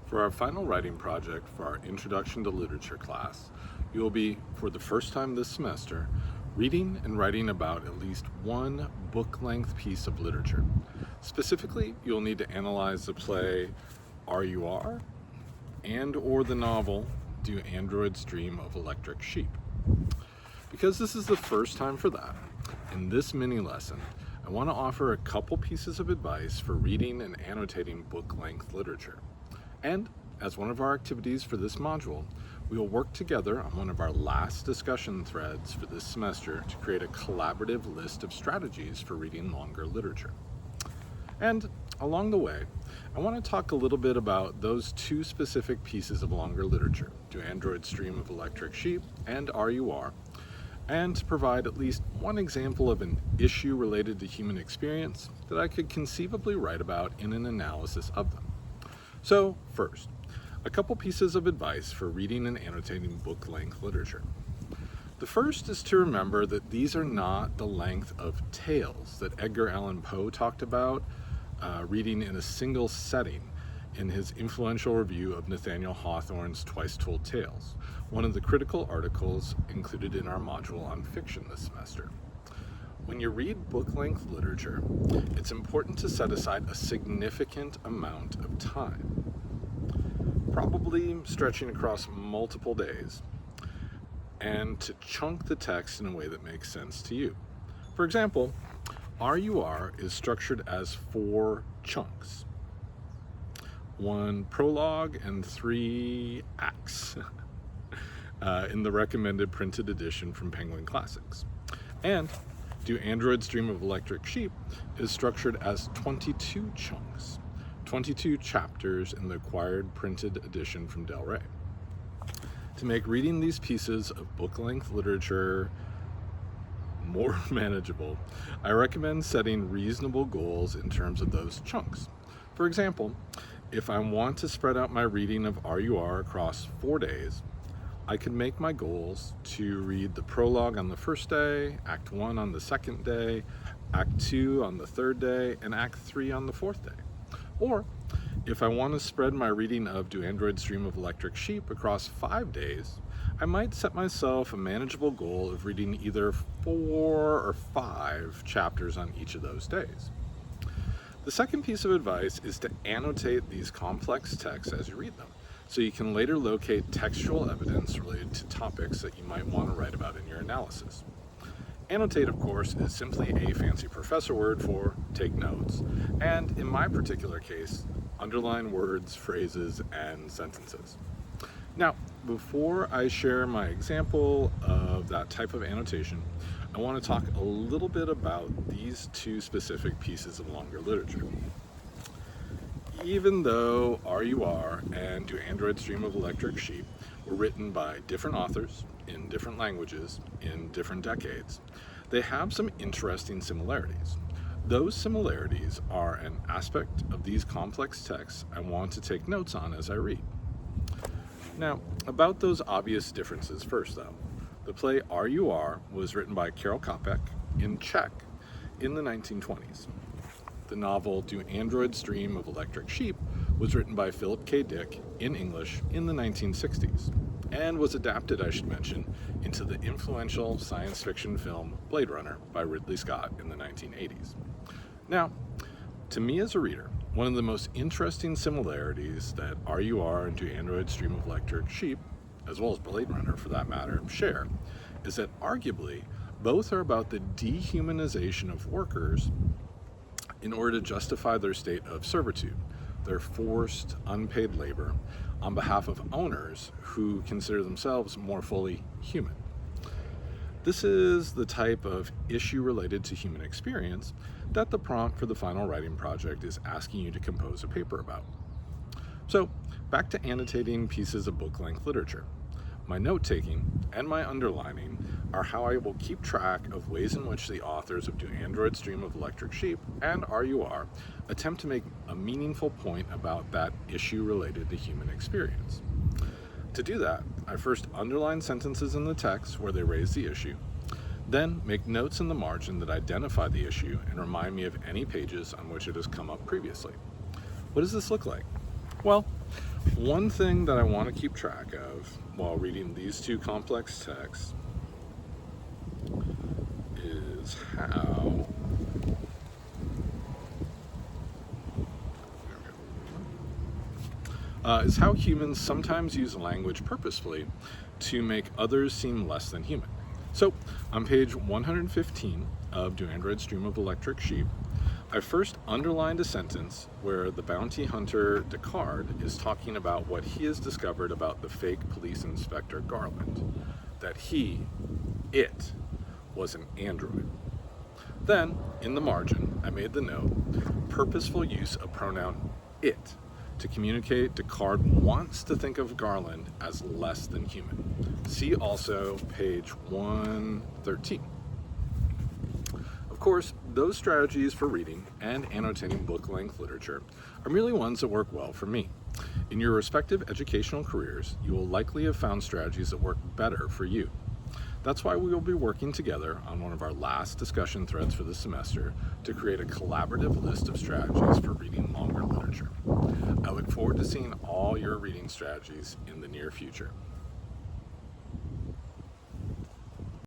For our final writing project for our Introduction to Literature class, you will be, for the first time this semester, reading and writing about at least one book-length piece of literature. Specifically, you'll need to analyze the play R.U.R. and/or the novel Do Androids Dream of Electric Sheep? Because this is the first time for that, in this mini lesson, I want to offer a couple pieces of advice for reading and annotating book-length literature. And as one of our activities for this module, we will work together on one of our last discussion threads for this semester to create a collaborative list of strategies for reading longer literature. And along the way, I want to talk a little bit about those two specific pieces of longer literature, Do Androids Dream of Electric Sheep and R.U.R., and to provide at least one example of an issue related to human experience that I could conceivably write about in an analysis of them. So first, a couple pieces of advice for reading and annotating book-length literature. The first is to remember that these are not the length of tales that Edgar Allan Poe talked about reading in a single setting in his influential review of Nathaniel Hawthorne's Twice Told Tales, one of the critical articles included in our module on fiction this semester. When you read book-length literature, it's important to set aside a significant amount of time, probably stretching across multiple days, and to chunk the text in a way that makes sense to you. For example, R.U.R. is structured as 4 chunks, 1 prologue and 3 acts in the recommended printed edition from Penguin Classics. And Do Androids Dream of Electric Sheep is structured as 22 chunks, 22 chapters in the acquired printed edition from Del Rey. To make reading these pieces of book-length literature more manageable, I recommend setting reasonable goals in terms of those chunks. For example, if I want to spread out my reading of R.U.R. across 4 days, I could make my goals to read the prologue on the first day, Act 1 on the second day, Act 2 on the third day, and Act 3 on the fourth day. Or, if I want to spread my reading of Do Androids Dream of Electric Sheep across 5 days, I might set myself a manageable goal of reading either 4 or 5 chapters on each of those days. The second piece of advice is to annotate these complex texts as you read them, so you can later locate textual evidence related to topics that you might want to write about in your analysis. Annotate, of course, is simply a fancy professor word for take notes, and in my particular case, underline words, phrases, and sentences. Now, before I share my example of that type of annotation, I want to talk a little bit about these two specific pieces of longer literature. Even though R.U.R. and Do Androids Dream of Electric Sheep were written by different authors in different languages in different decades, they have some interesting similarities. Those similarities are an aspect of these complex texts I want to take notes on as I read. Now, about those obvious differences first though. The play R.U.R. was written by Karel Čapek in Czech in the 1920s. The novel Do Androids Dream of Electric Sheep was written by Philip K. Dick in English in the 1960s, and was adapted, I should mention, into the influential science fiction film Blade Runner by Ridley Scott in the 1980s. Now, to me as a reader, one of the most interesting similarities that R.U.R. and Do Androids Dream of Electric Sheep, as well as Blade Runner for that matter, share, is that arguably both are about the dehumanization of workers in order to justify their state of servitude, their forced, unpaid labor, on behalf of owners who consider themselves more fully human. This is the type of issue related to human experience that the prompt for the final writing project is asking you to compose a paper about. So, back to annotating pieces of book-length literature. My note-taking and my underlining are how I will keep track of ways in which the authors of Do Androids Dream of Electric Sheep and R.U.R. attempt to make a meaningful point about that issue related to human experience. To do that, I first underline sentences in the text where they raise the issue, then make notes in the margin that identify the issue and remind me of any pages on which it has come up previously. What does this look like? Well, One thing that I want to keep track of while reading these two complex texts is how humans sometimes use language purposefully to make others seem less than human. So, on page 115 of Do Androids Dream of Electric Sheep, I first underlined a sentence where the bounty hunter Descartes is talking about what he has discovered about the fake police inspector Garland, that it, was an android. Then, in the margin, I made the note, purposeful use of pronoun it, to communicate Descartes wants to think of Garland as less than human. See also page 113. Of course, those strategies for reading and annotating book-length literature are merely ones that work well for me. In your respective educational careers, you will likely have found strategies that work better for you. That's why we will be working together on one of our last discussion threads for the semester to create a collaborative list of strategies for reading longer literature. I look forward to seeing all your reading strategies in the near future.